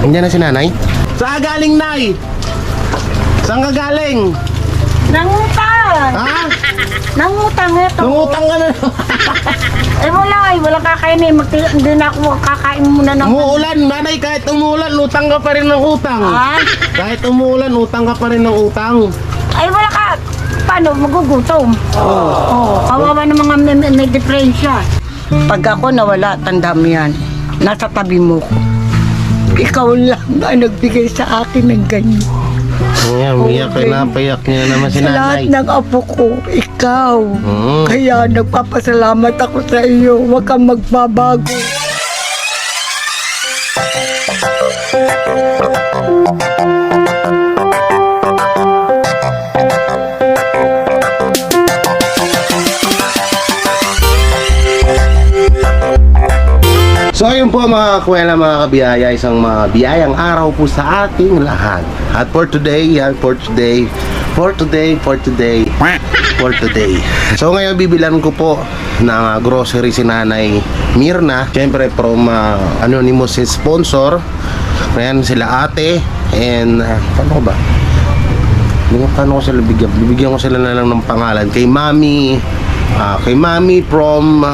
Nandiyan na si nanay? Saan galing, nay? Saan ka galing? Nangutang! Ha? Nangutang ito. Nangutang ka na. Wala kakainin. Hindi na ako kakain muna ng... Umuulan, nanay, kahit umuulan, utang ka pa rin ng utang. Ha? Kahit umuulan, utang ka pa rin ng utang. Wala ka. Paano? Magugutom. Oo. Kawawa ng mga may diferensya. Pag ako nawala, tanda mo yan. Nasa tabi mo ko. Ikaw lang ang nagbigay sa akin ng ganyan. Ayan, payak niya naman si Sa lahat nanay. ng apo ko, ikaw. Mm. Kaya nagpapasalamat ako sa iyo. Huwag kang magbabago. So ayun po mga kuwela, mga kabiyaya, isang biyayang araw po sa ating lahat. At for today, So ngayon bibilan ko po ng grocery si Nanay Mirna. Siyempre from anonymous sponsor. Ayan sila ate. And paano ba? Paano ko sila bigyan? Bibigyan ko sila na lang ng pangalan. Kay Mami. Kay Mami from...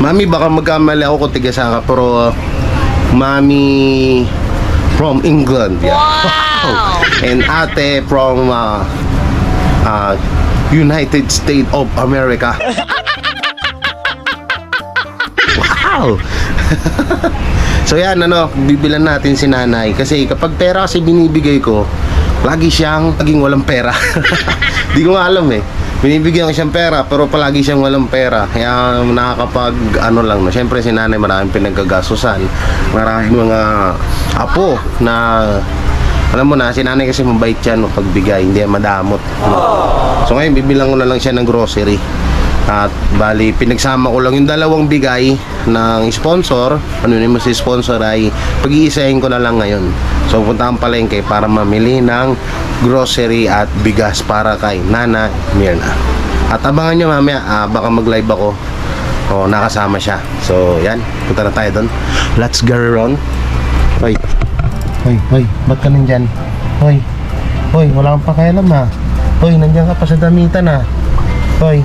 Mami, baka magkamali ako kung tigasaka, pero Mami from England. Yeah. Wow! And ate from United States of America. Wow! So yan, bibilan natin si nanay. Kasi kapag pera kasi binibigay ko, lagi siyang laging walang pera. Di ko nga alam eh. Binibigyan ko siyang pera pero palagi siyang walang pera. Kaya nakakapag lang. Siyempre si nanay maraming pinagkagastusan. Maraming mga apo na alam mo na, si nanay kasi mabait yan pagbigay, hindi madamot. So ngayon bibilang ko na lang siya ng grocery. At bali pinagsama ko lang yung dalawang bigay ng sponsor. Anonymous sponsor ay pag-iisahin ko na lang ngayon. So punta ang palengke para mamili ng grocery at bigas para kay Nana Mirna. At abangan nyo mamaya, baka mag-live ako o nakasama siya. So yan, punta na tayo doon. Let's go around. Hoy, ba't ka nandyan? Hoy, wala kang pakialam ha. Hoy, nandyan ka pa sa damitan ha. Hoy,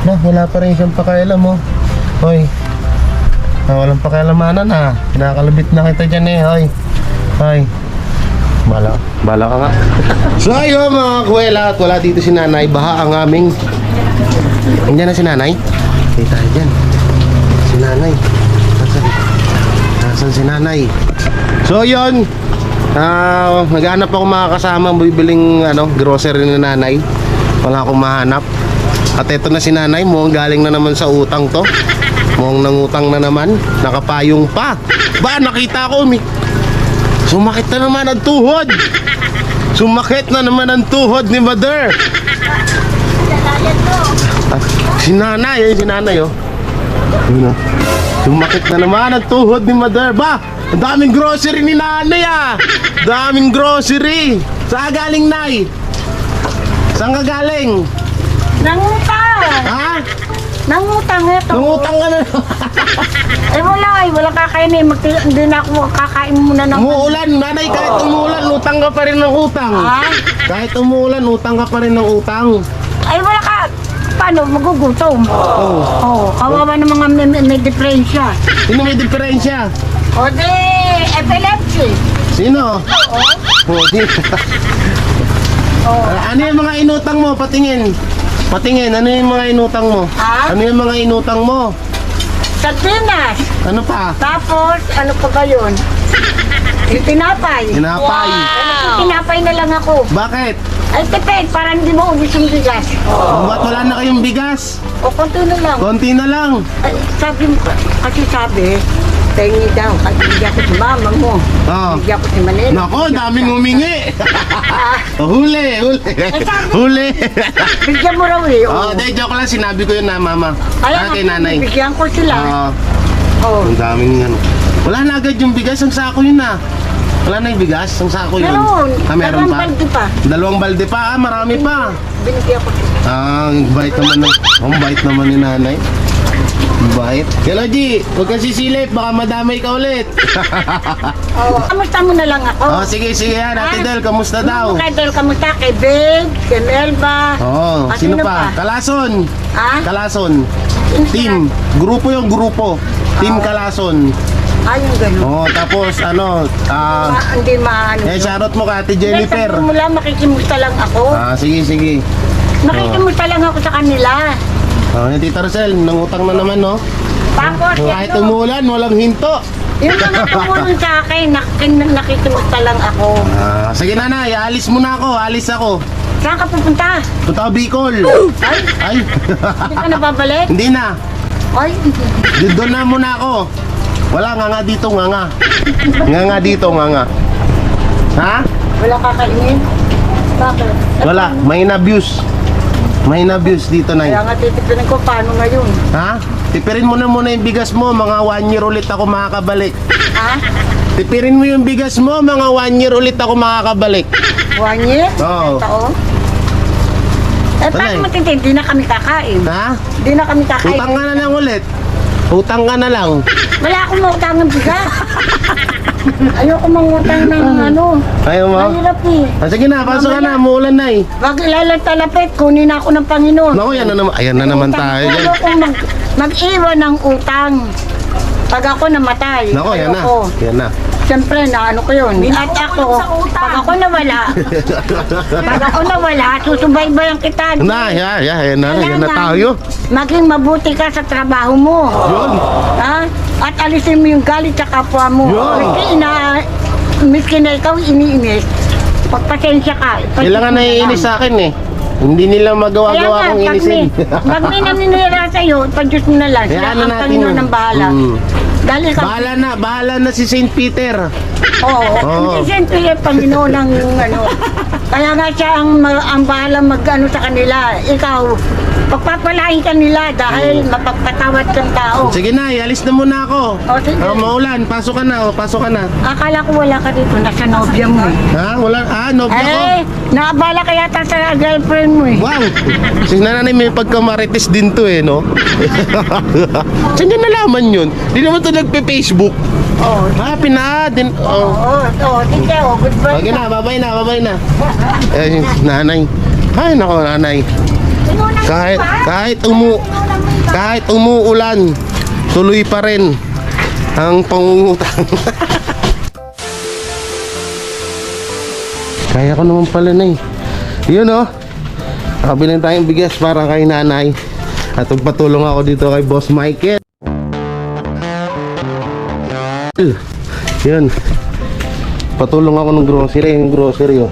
wala pa rin siyang pakialam mo. Hoy, walang pakialamanan ha. Pinakalabit na kita dyan eh. Hoy, bala ka nga. So ayun mga kuwela, at wala dito si nanay. Baha ang aming... Nandiyan na si nanay? Okay tayo dyan. Si nanay. Nasaan si nanay? So yun, naghanap ako mga kasama bibiling grocery ni nanay. Wala akong mahanap. At eto na si nanay mo, galing na naman sa utang to. Mukhang nangutang na naman, nakapayong pa. Ba, nakita ko sumakit na naman ang tuhod. Sumakit na naman ang tuhod ni mother. Si nanay oh. Sumakit na naman ang tuhod ni mother. Ba, ang daming grocery ni nanay ah. Daming grocery. Saan galing, nay? Saan ka galing? Nangutang! Ha? Nangutang ito. Nangutang ka na. Wala kakainin. Hindi na ako kakain muna ng... Umuulan, nanay, kahit umuulan, utang ka pa rin ng utang. Ha? Kahit umuulan, utang ka pa rin ng utang. Wala ka. Paano? Magugutom. Oo. Kawawa ng mga may diferensya. Sino may diferensya? O di, epilepsy. Sino? Di. Ano yung mga inutang mo? Patingin. Ano yung mga inutang mo? Ha? Ano yung mga inutang mo? Sardinas. Ano pa? Tapos, ano pa ba yun? Yung tinapay. Tinapay. Tinapay na lang ako. Bakit? Ay, tipid, para hindi mo ubus yung bigas. Ba't wala na kayong bigas? O, konti na lang. Konti na lang. Ay, kasi sabi, tingin daw, bigyan ko si mama mo. Oo. Bigyan ko si Manila. Nako, daming humingi. Huli. Bigyan mo raw eh. Oh, dahil joke lang, sinabi ko yun na mama. Kaya Kay nanay. bigyan ko sila. Oo. Ang daming wala na agad yung bigas, ang sako yun na. Wala na yung bigas, ang sako yun. Meron. Meron Dalawang pa? balde pa. Dalawang balde pa, marami pa. Binigyan ko sila. Ang bait naman ni nanay. Bait. Hello, G. Huwag kang sisilip. Baka madamay ka ulit. Kamusta mo na lang ako? Oh, sige, sige yan. Ate Del, kamusta daw? Kay Del, kamusta? Kay Big, kay Melba. Oh, At sino pa? Kalason. Ha? Kalason. Team. Grupo yung grupo. Team Kalason. Ayun, gano'n. Oh, tapos ano, Hindi maano. shoutout mo ka, Ate Jennifer. Sabi mo lang, makikimusta lang ako. Sige, sige. Makikimusta lang ako sa kanila. Oh, yung Tita Rosel, nangutang na naman, no? Tapos, Kahit ano, umulan, walang hinto. yung mga tumulong sa akin, nakikimusta lang ako. Sige nanay, alis muna ako, alis ako. Saan ka pupunta? Punta ako Bicol. Ay, Ay, hindi ka nababalik? hindi na. Ay, Doon na muna ako. Wala nga dito, nga. Nga dito, nga. Ha? wala kakainin? Bakit? Wala, may na-abuse. May na-abuse dito, nay. Kaya nga titipirin ko, paano ngayon? Ha? Tipirin mo na muna yung bigas mo, mga 1 year ulit ako makakabalik. Ha? Tipirin mo yung bigas mo, mga 1 year ulit ako makakabalik. 1 year? Oo. Taon? Wala Paano eh. matindi? Hindi na kami kakain. Ha? Hindi na kami kakain. Utang ka na lang ulit. Utang ka na lang. Wala akong mautang ng bigas. Ayoko mangutang ng ano. Ayaw mo? Mahirap eh. Sige na, pasok ka na, muulan na eh. Wag ilalagtalapit, kunin ako ng Panginoon. Naku, yan na naman. Ayan na naman tayo dyan. Ayoko mag-iwan ng utang. Pag ako namatay, Naku, yan na. ayoko. Yan na. Siyempre, naano ko yun. At ako, pag ako nawala, susubaybayan kita. Na, yan na Kailangan tayo. maging mabuti ka sa trabaho mo. Yun. Ha? At alisin mo yung galit sa kapwa mo. Yun. Miskin na ikaw iniinis. Pagpasensya ka. Kailangan naiinis sa akin eh. Hindi nila magawa-gawa akong inisin. Pag may naninira sa'yo, pag-Diyos mo na lang. Sila Kaya ano ang natin Panginoon yun? ng bahala. Dahil ka, Bahala na si Saint Peter. oo, Oo. hindi siyempre Panginoon ng ano. Kaya nga siya ang bahala mag-ano sa kanila. Ikaw, pagpapalain ka nila dahil mapagpatawad kang tao. Sige na, alis na muna ako. Sige. Maulan, pasok ka na, pasok ka na. Akala ko wala ka dito, nasa nobya mo eh. Ha? Wala, nobya ko. Eh, naabala ka yata sa girlfriend mo eh. Wow! Si nanay may pagkamarites din to eh, no? Saan niya nalaman yun? Di naman to nagpe-Facebook. Oo. Din. Oh. Oo, sige, goodbye. Okay na, babay na. Eh, nanay. Ay, nako, nanay. Kahit umuulan, tuloy pa rin ang pangungutang. Kaya ko naman pala na eh. Yun oh. Nakabilin tayong bigas para kay nanay. At magpatulong ako dito kay Boss Michael. Yun. Patulong ako ng grocery oh.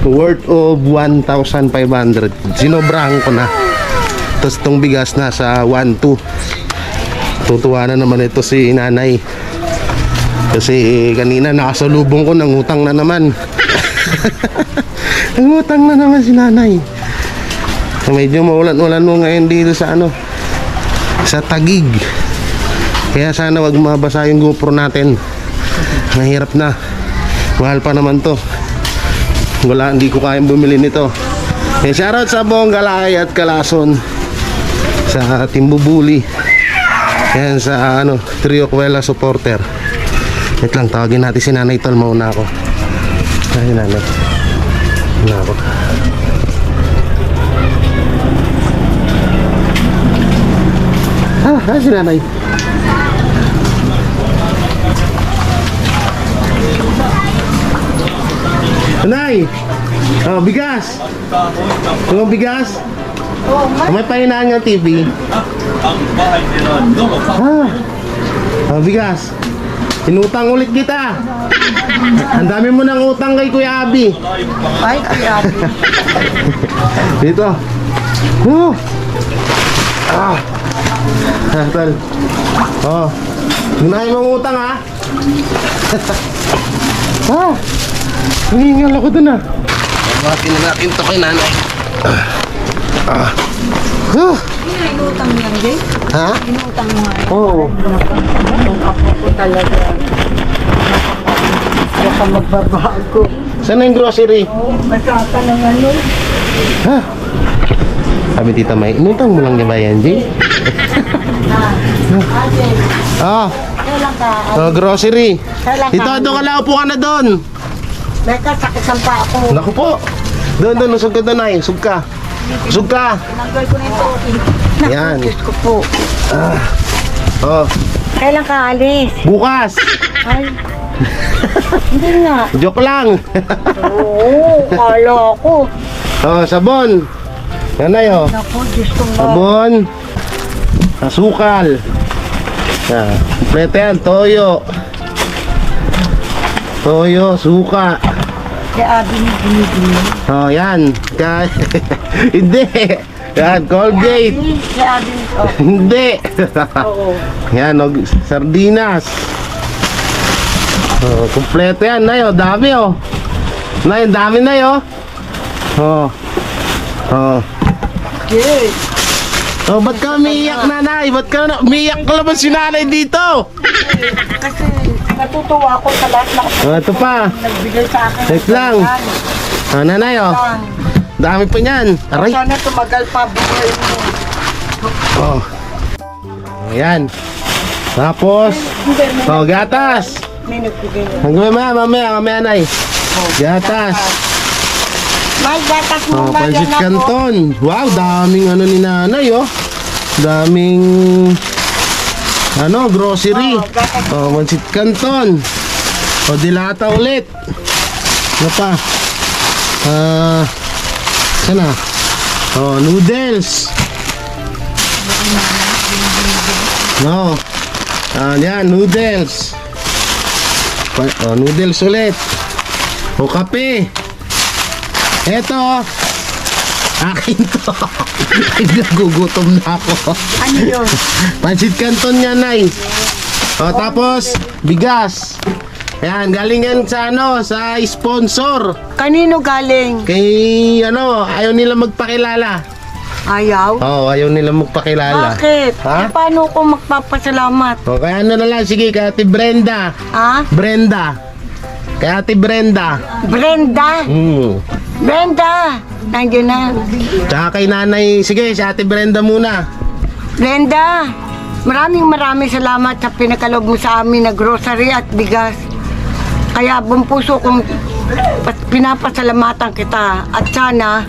Worth of 1,500. Sinobrahan ko na. Tapos itong bigas nasa 1,200. Tutuwa na naman ito si nanay. Kasi kanina nakasalubong ko, nangutang na naman. Nangutang na naman si nanay. Medyo maulan-ulan mo ngayon dito sa ano, sa Taguig. Kaya sana wag mabasa yung GoPro natin. Mahirap na. Mahal pa naman to. Wala, hindi ko kayang bumili nito. Shoutout sa buong Galay at Kalason, sa Timbubuli, yan sa ano, Trio Kuela supporter. Wait lang, tawagin natin si Nanay Tol. Mauna ako. Ay, Nanay. Mauna ako. Si Nanay. Nanay! Oh, bigas! Yung bigas? May pahinaan ng TV. Oh, bigas. Inutang ulit kita. Ang dami mo nang utang kay Kuya Abi. Ay, kaya. Dito. Oh. Tal. Oh. Gunahin mong utang ha. Hihingal ako dun ah. Bawatin na natin ito kay nanay. Inutang mo yan, Jay? Ha? Inutang mo nga. Oo. Ang apo ko talaga. Baka magbabago. Saan na yung grocery? Masaka ng ano. Ha? Sabi tita May, inutang mo lang niya ba yan, Jay? Ate, Oh, kailan ka? grocery. Kailan ka? Ito, doon ka lang, upo ka na doon. Beka, sakit ng pa ako. Naku po. Doon, usog ka doon ay. Usog ka. Usog ka. Tinanggal ko na ito. Yan. Diyos ko po. Oh, Kailan ka alis? bukas. Ay, hindi nga. Joke lang. Oo, kala ko. Oh, sabon. Nanay, oh. Naku, Diyos ko nga. Sabon. Asukal. Kompleto yan. Toyo. Toyo, suka. Kaya binibini. Oh, yan. Hindi. Yan, Colgate. Kaya bin, oh. Hindi. Oo. Yan, sardinas. Oh, kompleto yan, Nay. Oh, dami, oh. Nay, dami, Nay, oh. Oh. Oh. Okay. Oh, ba't ka umiiyak, Nanay? Ba't ka umiiyak ka naman si Nanay dito? Kasi natutuwa ako sa lahat ng Oh, ito pa. nagbigay sa akin. Wait lang. Oh, Nanay, oh. Dami pa niyan. Aray. Sana tumagal pa buhay mo. Oh. Oh, yan. Tapos, Hindi, oh, gatas. may nagbigay na. Mamaya, Nay. Gatas. May gatas mo Oh, ba Pansit yan ako? Canton. Wow, daming ano ni Nanay, oh. Daming grocery. Oh, gatas. Oh, Pansit Canton. Oh, dilata ulit. Ano pa? Sana? Oh, noodles. No. Yan, noodles. Oh, noodles ulit. O, kape. Eto. Akin to. Nagugutom na ako. Ano yun? Pansit Canton yan, Nay. O, tapos, bigas. Ayan, galing yan sa sa sponsor. Kanino galing? Kay, ayaw nila magpakilala. Ayaw? Oo, ayaw nila magpakilala. Bakit? Ha? Eh, paano ko magpapasalamat? O, kaya na lang, sige, kay Ate Brenda. Ha? Brenda. Kay Ate Brenda. Brenda? Brenda! Nandiyan na. Tsaka kay Nanay, sige, si Ate Brenda muna. Brenda! Maraming salamat sa pinakalob mo sa amin na grocery at bigas. Kaya buong puso kong pinapasalamatan kita. At sana,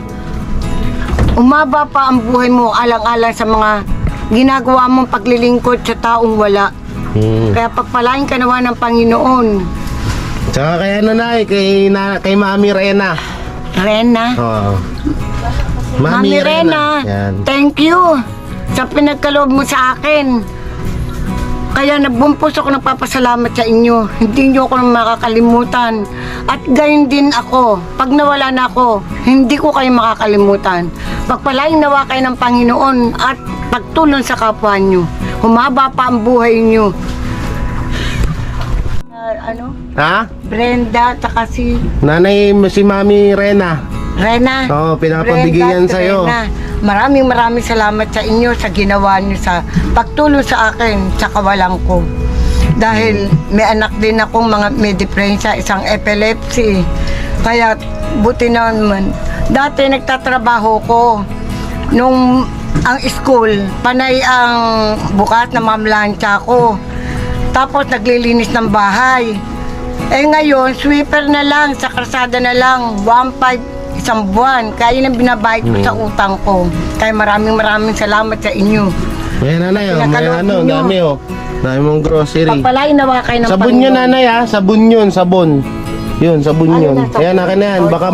umaba pa ang buhay mo alang-alang sa mga ginagawa mong paglilingkod sa taong wala. Kaya pagpalain ka naman ng Panginoon. Tsaka kay Nanay, kay Mami Rena. Rena? Oo. Mami Rena, Yan. thank you sa pinagkaloob mo sa akin. Kaya nabumpos ako nagpapasalamat sa inyo. Hindi nyo ako makakalimutan. At gayon din ako. Pag nawala na ako, hindi ko kayo makakalimutan. Pagpalaing nawa kayo ng Panginoon at pagtulong sa kapwa nyo. Humaba pa ang buhay nyo. Ha? Brenda, taka si Nanay, si Mami Rena. Rena. Oo, pinapabigay Brenda yan at sa'yo. Rena, maraming salamat sa inyo sa ginawa niyo sa pagtulong sa akin sa kawalan ko. Dahil may anak din akong may depresya, isang epilepsy. Kaya buti naman. Dati nagtatrabaho ko nung ang school, panay ang bukas na mamlansya ko. Tapos naglilinis ng bahay. Eh ngayon, sweeper na lang, sa kalsada na lang, 1.5 isang buwan. Kaya yun ang binabayad ko sa utang ko. Kaya maraming salamat sa inyo. May Nanay, may Pinakalob nyo. dami, dami mong grocery. Pagpalain nawa kayo ng Sabon yun, Nanay, ha? Sabon yun, sabon. Yun, sabon Ano yun. na, sabon? Ayan, akin na yan. Baka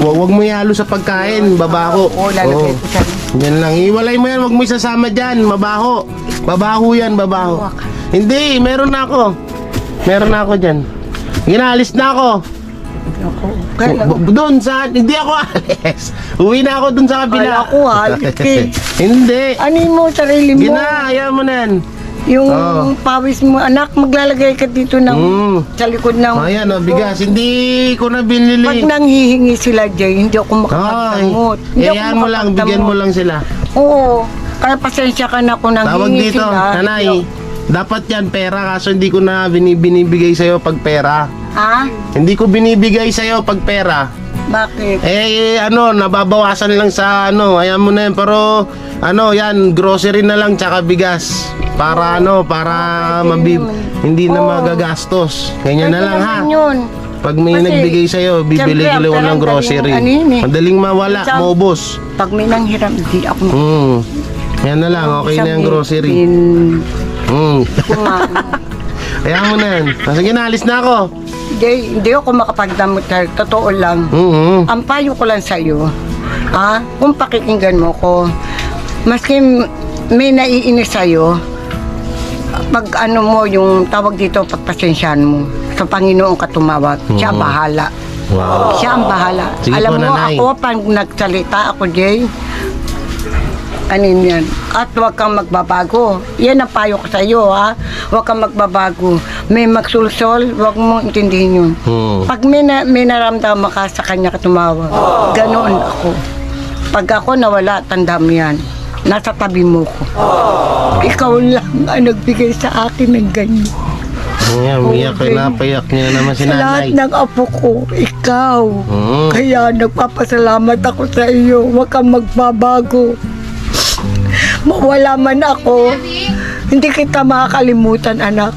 Huwag mo ihalo sa pagkain, babaho. Oo, lalagay ko sa... Yan lang. Iwalay mo yan, huwag mo isasama dyan. Mabaho. Babaho yan, babaho. Hindi, meron na ako. Meron na ako dyan. Ginaalis na ako. Doon sa... Hindi ako alis. Uwi na ako doon sa kabila. Kala ko, halit eh. Hindi. Ano mo, sarili mo? Ginaya mo na yan. Yung Oo. pawis mo, anak, maglalagay ka dito ng sa likod ng... Ayan, bigas. Hindi ko na binili. Pag nanghihingi sila, Jay, hindi ako makapagtamot. Hindi ako Iyan mo lang, bigyan mo lang sila. Oo. Kaya pasensya ka na kung Tawag nanghihingi dito, sila. Nanay. Dapat yan pera, kaso hindi ko na binibigay sa'yo pag pera. Ha? Hindi ko binibigay sa'yo pag pera. Bakit? Nababawasan lang sa ayan mo na yan. Pero, yan, grocery na lang tsaka bigas. para para hindi na magagastos. Ganyan na lang ha. Yun. Pag may Kasi, nagbigay sa'yo, bibili siyempre, ko ng ang grocery. ano yun eh. Madaling mawala, Isang- maubos. Pag may nanghiram, di ako Yan na lang, okay na yung grocery. Kumain. Kaya mo na yan. Sige na, alis na ako. Hindi ako makapagdamot dahil totoo lang. Ang payo ko lang sa'yo, kung pakikinggan mo ko, maski may naiinis sa'yo, pag ano mo, yung tawag dito, pagpasensyahan mo, sa Panginoon ka tumawag, siya bahala. Wow. Siya ang bahala. Sige Alam po, mo, nanay. ako, pag nagsalita ako, Jay, anin yan. At huwag kang magbabago. Yan ang payo ko sa iyo, ha? Huwag kang magbabago. May magsulsol, huwag mong intindihin yun. Pag may naramdaman ka sa kanya ka tumawag, ganoon ako. Pag ako nawala, tanda mo yan. Nasa tabi mo ko. Ikaw lang ang nagbigay sa akin ng ganyan. Ayan, payak niya naman si Sa lahat nanay. ng apo ko, ikaw. Mm. Kaya nagpapasalamat ako sa iyo. Huwag kang magbabago. Mawala man ako, hindi kita makakalimutan, anak.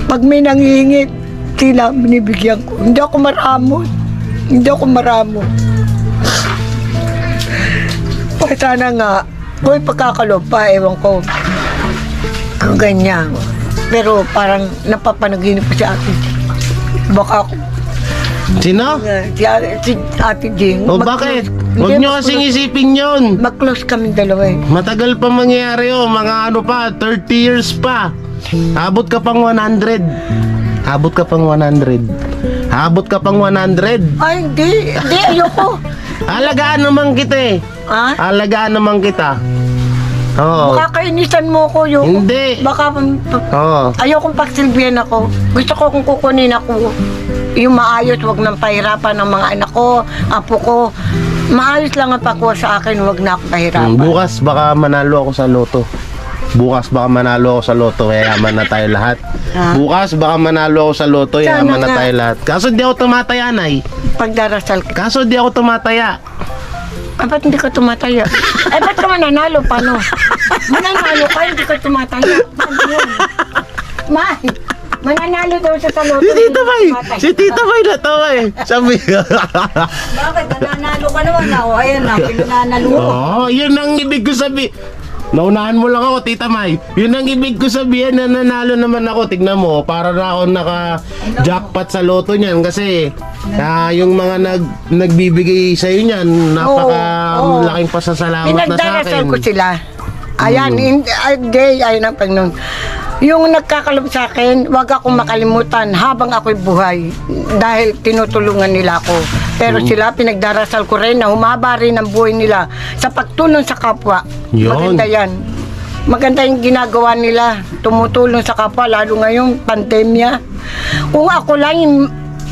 Pag may nanghihingi, sila binibigyan ko. Hindi ako maramot. Hindi ako maramot. Sana nga, kung pagkakaloob pa, ewan ko, kung ganyan. Pero parang napapanaginip ko si Ate Jing. Baka ako, Sino? si Ate Jing. O bakit? Huwag nyo kasing isipin yun. Mag-close kami dalawa eh. Matagal pa mangyayari mga ano pa, 30 years pa. Abot ka pang 100. Abot ka pang 100. Abot ka pang 100. Ay, hindi, ayoko. Alagaan naman kita eh. Ha? Alagaan naman kita. Oo. Makakainisan mo ko yung... Hindi. Baka... Oo. Ayokong pagsilbihan ako. Gusto ko kung kukunin ako yung maayos, wag nang pahirapan ng mga anak ko, apo ko. Maayos lang ang pakuha sa akin, wag na ako pahirapan. Bukas baka manalo ako sa loto. Bukas baka manalo ako sa loto, yayaman na tayo lahat. Ha? Bukas baka manalo ako sa loto, Sana yayaman na nga. tayo lahat. Kaso di ako tumataya, Nay. Pagdarasal ka. Kaso di ako tumataya. Ay, ba't hindi ka tumataya? Ay, ba't ka mananalo? Paano? Mananalo ka, hindi ka tumataya. Paano yun? May, mananalo daw sa loto. Si Tita May! Si Tita May natawa eh. Sabi Bakit? Nananalo ka naman ako. Ayan na, pinanalo ko. Oo, yun ang ibig ko sabihin. Naunahan mo lang ako, Tita May. Yun ang ibig ko sabihin na nanalo naman ako. Tignan mo, para na ako naka-jackpot sa loto niyan. Kasi yung mga nagbibigay sa'yo niyan, Oo. laking pasasalamat na sa Pinagdarasal akin. ko sila. Ayan, ayun ang Panginoon. Yung nagkakalob sa akin, wag akong makalimutan habang ako'y buhay. Dahil tinutulungan nila ako. Pero sila, pinagdarasal ko rin na humaba rin ang buhay nila sa pagtulong sa kapwa. Yun. Maganda yan. Maganda yung ginagawa nila. Tumutulong sa kapwa, lalo ngayong pandemya. Kung ako lang yung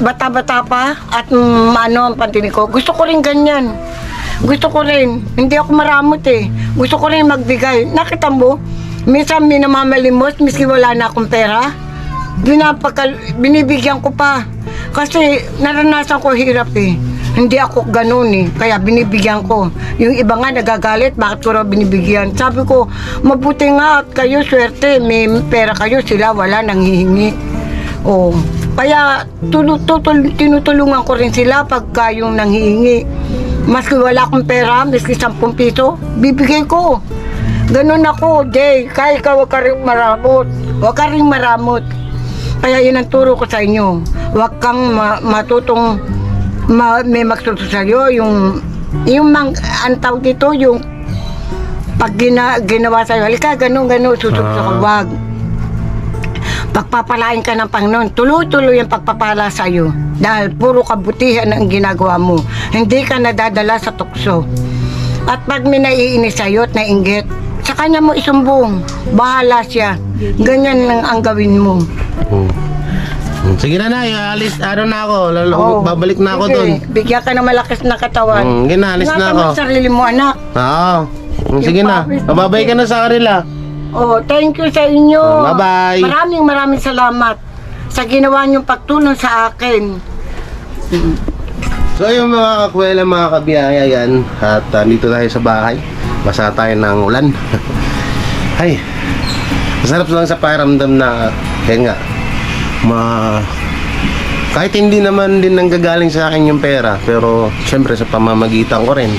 bata-bata pa at ano ang pantinig ko, gusto ko rin ganyan. Gusto ko rin. Hindi ako maramot eh. Gusto ko rin magbigay. Nakita mo, minsan minamamalimos, miski wala na akong pera. Binibigyan ko pa. Kasi naranasan ko hirap eh. Hindi ako ganun eh. Kaya binibigyan ko. Yung iba nga nagagalit, bakit ko raw binibigyan? Sabi ko, mabuti nga at kayo, swerte. May pera kayo, sila wala, nanghihingi. Oh. Kaya tinutulungan ko rin sila pagka yung nanghihingi. Maski wala akong pera, maski 10 piso, bibigay ko. Ganun ako, Jay. Kaya ikaw huwag ka rin maramot. Huwag ka rin maramot. Kaya yun ang turo ko sa inyo. Huwag kang matutong may magsuso sa'yo. Yung ang tawag dito, yung pag ginawa sa'yo, halika, ganun, susunod ka, huwag. Pagpapalain ka ng Panginoon, tuloy-tuloy ang pagpapala sa'yo. Dahil puro kabutihan ang ginagawa mo. Hindi ka nadadala sa tukso. At pag may naiinis sa'yo at nainggit, sa kanya mo isumbong. Bahala siya. Ganyan lang ang gawin mo. Sige na, Nay. Alis, ano na ako. Oo. Babalik na ako Sige, doon. bigyan ka ng malakas na katawan. Ginalis na Ingatan ako. mo ang sarili mo, anak. Oo. Sige Yung na. pawis mo. Babay ka na sa kanila. Oh, thank you sa inyo. Bye-bye. Maraming salamat sa ginawa niyong pagtulong sa akin. So yung mga kakwela, mga kabiyaya yan. At dito tayo sa bahay. Basa tayo ng ulan. Ay. Masarap lang sa pakiramdam na, kaya nga, kahit hindi naman din nanggagaling sa akin yung pera, pero syempre sa pamamagitan ko rin,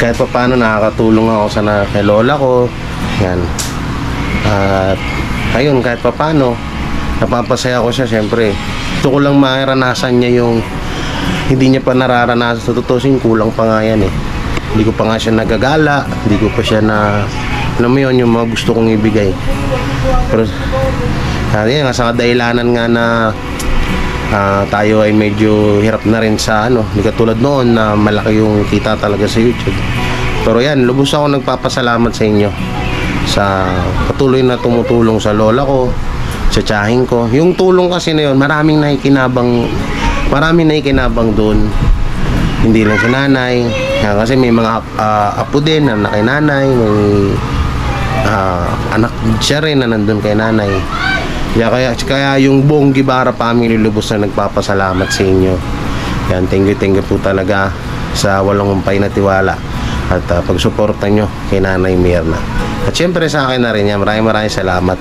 kahit pa paano nakakatulong ako kay lola ko, yan. At ayun, kahit pa paano, napapasaya ko siya, syempre. Gusto ko lang maranasan niya yung hindi niya pa nararanasan. Sa tutusin, kulang pa nga yan eh. Hindi ko pa nga siya nagagala, hindi ko pa siya alam mo yun, yung mga gusto kong ibigay. Pero yan nga, sa kadahilanan nga na tayo ay medyo hirap na rin sa hindi katulad noon na malaki yung kita talaga sa YouTube. Pero yan, lubos ako nagpapasalamat sa inyo sa patuloy na tumutulong sa lola ko, sa tiyahin ko. Yung tulong kasi na yun, maraming nakikinabang doon. Hindi lang si nanay, kasi may mga apo din na kay nanay, may anak siya rin na nandun kay nanay. Kaya yung buong Gibara family lubos na nagpapasalamat sa inyo. Yan, thank you po talaga sa walang humpay na tiwala at pagsuporta nyo kay Nanay Mirna. At syempre sa akin na rin yan, maraming salamat.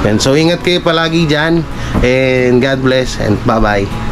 Yan, so ingat kayo palagi dyan and God bless and bye bye.